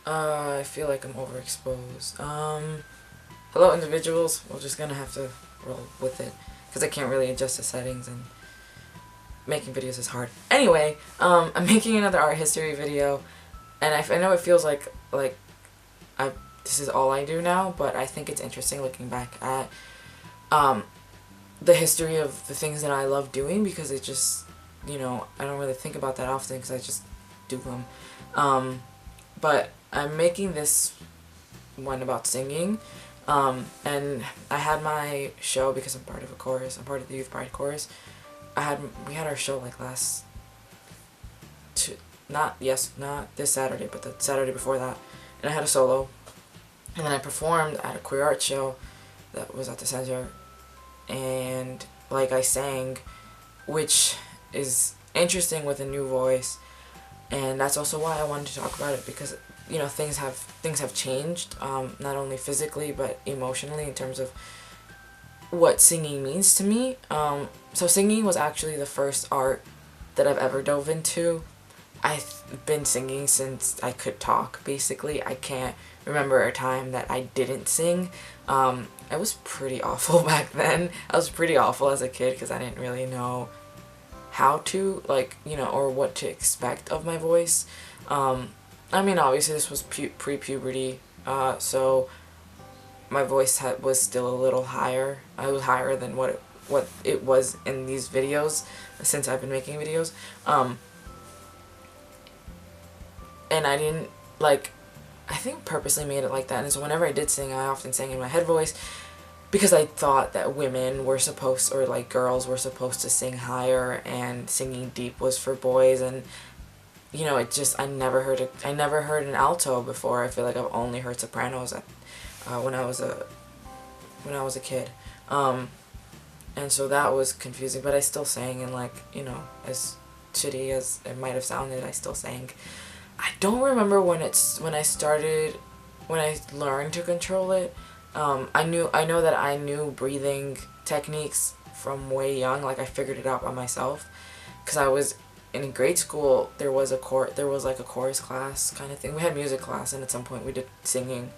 I feel like I'm overexposed. Hello individuals. We're just gonna have to roll with it because I can't really adjust the settings and making videos is hard. Anyway, I'm making another art history video, and I know it feels like I this is all I do now, but I think it's interesting looking back at the history of the things that I love doing because it just, I don't really think about that often because I just do them. But I'm making this one about singing, and I had my show because I'm part of a chorus. I'm part of the Youth Pride chorus. We had our show like not this Saturday, but the Saturday before that, and I had a solo, and then I performed at a queer art show that was at the center, and like I sang, which is interesting with a new voice, and that's also why I wanted to talk about it because things have changed, not only physically but emotionally in terms of what singing means to me. So singing was actually the first art that I've ever dove into. I've been singing since I could talk, basically. I can't remember a time that I didn't sing. I was pretty awful back then. I was pretty awful as a kid because I didn't really know how to, or what to expect of my voice. I mean, obviously this was pre-puberty, so my voice was still a little higher. I was higher than what it was in these videos since I've been making videos. And I didn't, I think purposely made it like that. And so whenever I did sing, I often sang in my head voice because I thought that women were supposed, or girls were supposed to sing higher and singing deep was for boys. And it just, I never heard an alto before. I feel like I've only heard sopranos when I was a kid. And so that was confusing, but I still sang, and as shitty as it might have sounded, I still sang. I don't remember when I learned to control it. I know that I knew breathing techniques from way young. I figured it out by myself because I was in grade school. There was a chorus class kind of thing. We had music class, and at some point we did singing.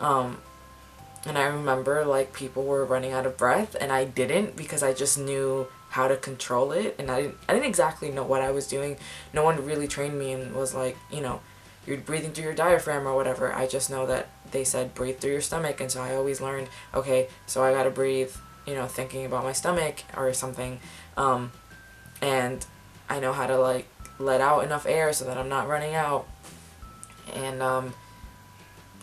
And I remember people were running out of breath, and I didn't because I just knew how to control it, and I didn't exactly know what I was doing. No one really trained me and was you're breathing through your diaphragm or whatever. I just know that they said breathe through your stomach, and so I always learned, okay, so I gotta breathe, thinking about my stomach or something, and I know how to let out enough air so that I'm not running out, and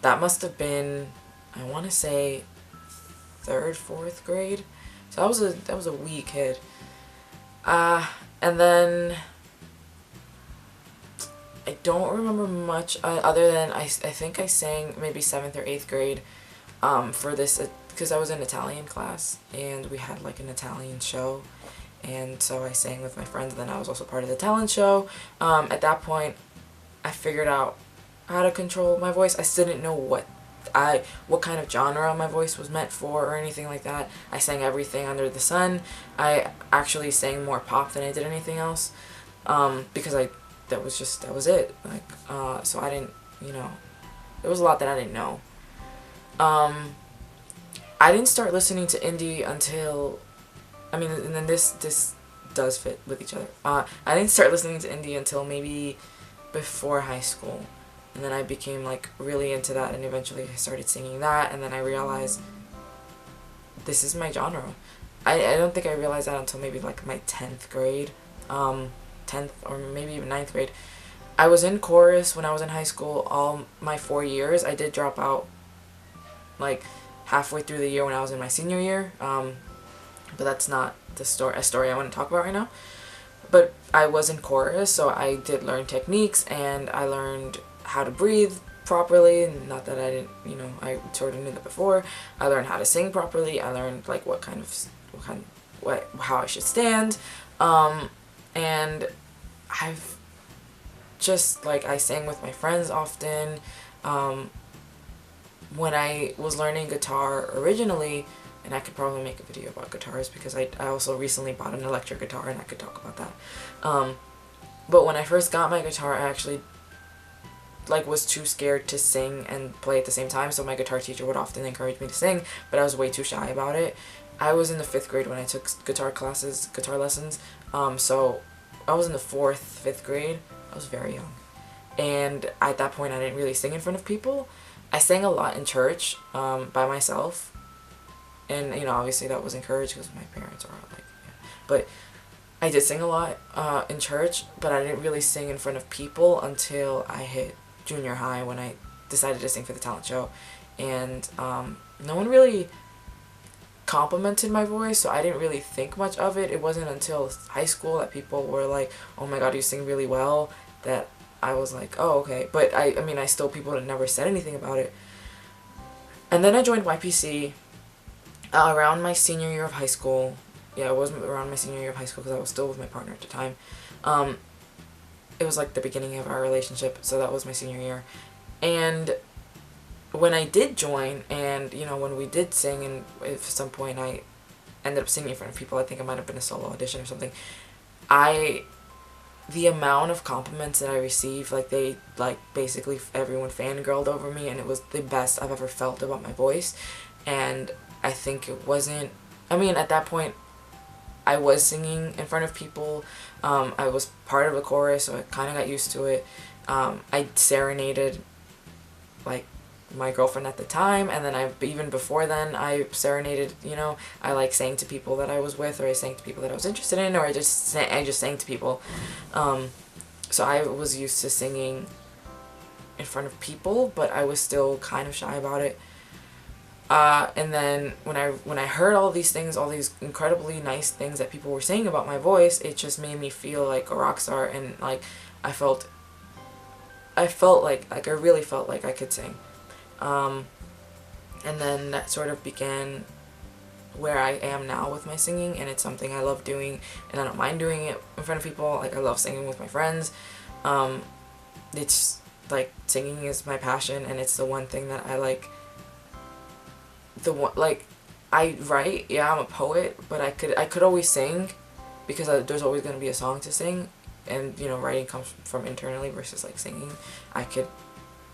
that must have been, I want to say, 3rd, 4th grade. So I was a wee kid. And then I don't remember much other than I think I sang maybe 7th or 8th grade for this because I was in Italian class and we had an Italian show, and so I sang with my friends, and then I was also part of the talent show. At that point I figured out how to control my voice. I still didn't know what kind of genre my voice was meant for or anything like that. I sang everything under the sun. I actually sang more pop than I did anything else, because that was it. So I didn't, there was a lot that I didn't know. I didn't start listening to indie until, and then this does fit with each other. I didn't start listening to indie until maybe before high school. And then I became really into that, and eventually I started singing that, and then I realized this is my genre. I don't think I realized that until maybe my 10th grade, 10th or maybe even 9th grade. I was in chorus when I was in high school all my 4 years. I did drop out halfway through the year when I was in my senior year, but that's not a story I want to talk about right now. But I was in chorus, so I did learn techniques, and I learned how to breathe properly. Not that I didn't, I sort of knew that before. I learned how to sing properly. I learned how I should stand, and I've just I sang with my friends often. When I was learning guitar originally, and I could probably make a video about guitars because I also recently bought an electric guitar, and I could talk about that. But when I first got my guitar, I actually like was too scared to sing and play at the same time, so my guitar teacher would often encourage me to sing, but I was way too shy about it. I was in the 5th grade when I took guitar lessons, so I was in the 4th, 5th grade. I was very young, and at that point I didn't really sing in front of people. I sang a lot in church, by myself, and, you know, obviously that was encouraged because my parents are all like, yeah. But I did sing a lot in church, but I didn't really sing in front of people until I hit junior high, when I decided to sing for the talent show. And no one really complimented my voice, so I didn't really think much of it. It wasn't until high school that people were like, oh my god, you sing really well, that I was like, oh, okay. But I mean, people had never said anything about it. And then I joined YPC around my senior year of high school. Yeah, it wasn't around my senior year of high school because I was still with my partner at the time. It was like the beginning of our relationship, so that was my senior year. And when I did join, and, you know, when we did sing, and at some point I ended up singing in front of people, I think it might have been a solo audition or something, the amount of compliments that I received, like, they, like, basically everyone fangirled over me, and it was the best I've ever felt about my voice. And I think it wasn't, I mean, at that point, I was singing in front of people. I was part of a chorus, so I kind of got used to it. I serenaded, like, my girlfriend at the time, and then even before then, I serenaded, you know, I, like, sang to people that I was with, or I sang to people that I was interested in, or I just sang to people. So I was used to singing in front of people, but I was still kind of shy about it. And then when I heard all these things, all these incredibly nice things that people were saying about my voice, it just made me feel like a rock star, and, like, I really felt like I could sing. And then that sort of began where I am now with my singing, and it's something I love doing, and I don't mind doing it in front of people. Like, I love singing with my friends. It's, like, singing is my passion, and it's the one thing that I like. I write, yeah, I'm a poet, but I could always sing, because there's always going to be a song to sing, and, you know, writing comes from internally versus, like, singing. I could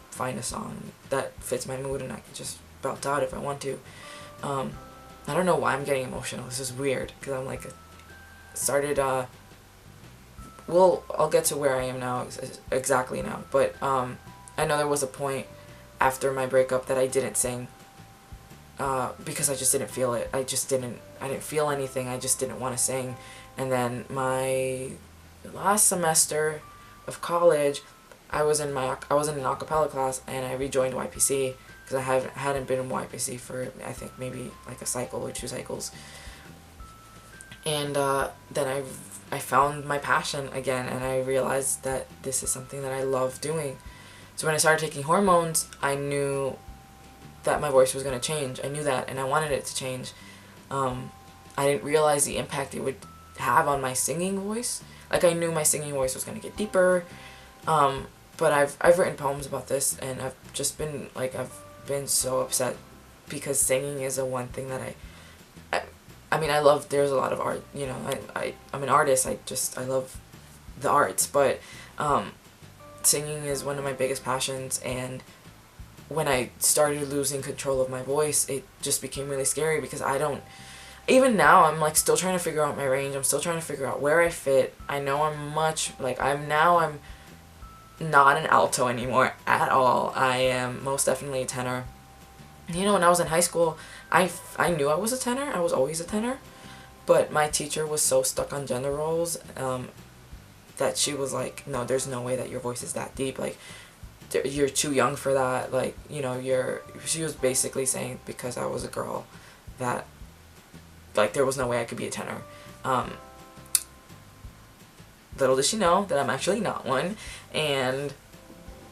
find a song that fits my mood, and I could just belt out if I want to. I don't know why I'm getting emotional. This is weird, because I'm, like, I'll get to where I am now, exactly now, but, I know there was a point after my breakup that I didn't sing, because I just didn't feel it. I didn't feel anything. I just didn't want to sing. And then my last semester of college, I was in an a cappella class, and I rejoined YPC because I hadn't been in YPC for, I think, maybe like a cycle or 2 cycles. And then I found my passion again, and I realized that this is something that I love doing. So when I started taking hormones, I knew that my voice was going to change. I knew that, and I wanted it to change. I didn't realize the impact it would have on my singing voice. Like, I knew my singing voice was going to get deeper, but I've written poems about this, and I've just been, like, I've been so upset, because singing is the one thing that I mean, I love, there's a lot of art, you know, I'm an artist, I love the arts, but singing is one of my biggest passions, and when I started losing control of my voice, it just became really scary, because even now, I'm, like, still trying to figure out my range. I'm still trying to figure out where I fit. I know I'm not an alto anymore at all. I am most definitely a tenor. You know, when I was in high school, I knew I was a tenor. I was always a tenor. But my teacher was so stuck on gender roles that she was like, no, there's no way that your voice is that deep. Like, you're too young for that. Like, you know, she was basically saying, because I was a girl, that, like, there was no way I could be a tenor. Little did she know that I'm actually not one, and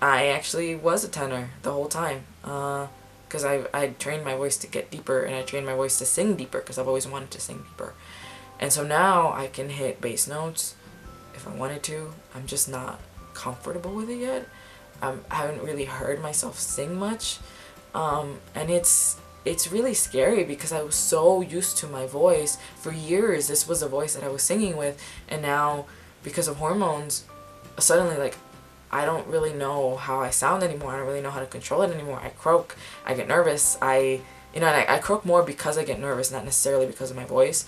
I actually was a tenor the whole time, because I trained my voice to get deeper, and I trained my voice to sing deeper, because I've always wanted to sing deeper. And so now I can hit bass notes if I wanted to. I'm just not comfortable with it yet. I haven't really heard myself sing much, and it's really scary, because I was so used to my voice. For years, this was a voice that I was singing with, and now, because of hormones, suddenly, like, I don't really know how I sound anymore. I don't really know how to control it anymore. I croak. I get nervous. And I croak more because I get nervous, not necessarily because of my voice.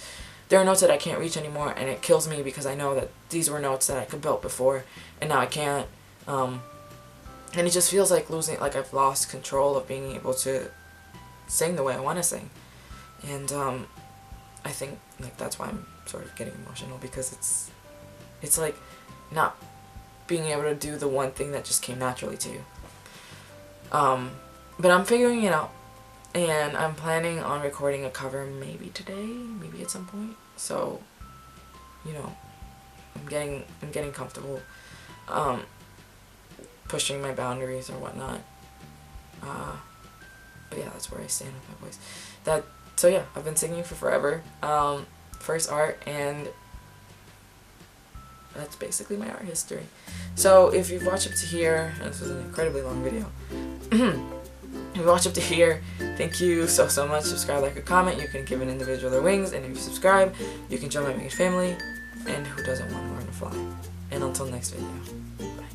There are notes that I can't reach anymore, and it kills me because I know that these were notes that I could belt before, and now I can't. And it just feels like losing, like I've lost control of being able to sing the way I want to sing. And I think like that's why I'm sort of getting emotional, because it's like not being able to do the one thing that just came naturally to you. But I'm figuring it out, and I'm planning on recording a cover maybe today, maybe at some point. So, you know, I'm getting comfortable, pushing my boundaries or whatnot. But yeah, that's where I stand with my voice. So yeah, I've been singing for forever. First art, and that's basically my art history. So if you've watched up to here, and this was an incredibly long video. If you watched up to here, thank you so much. Subscribe, like, or comment. You can give an individual their wings, and if you subscribe, you can join my main family. And who doesn't want to learn to fly? And until next video, bye.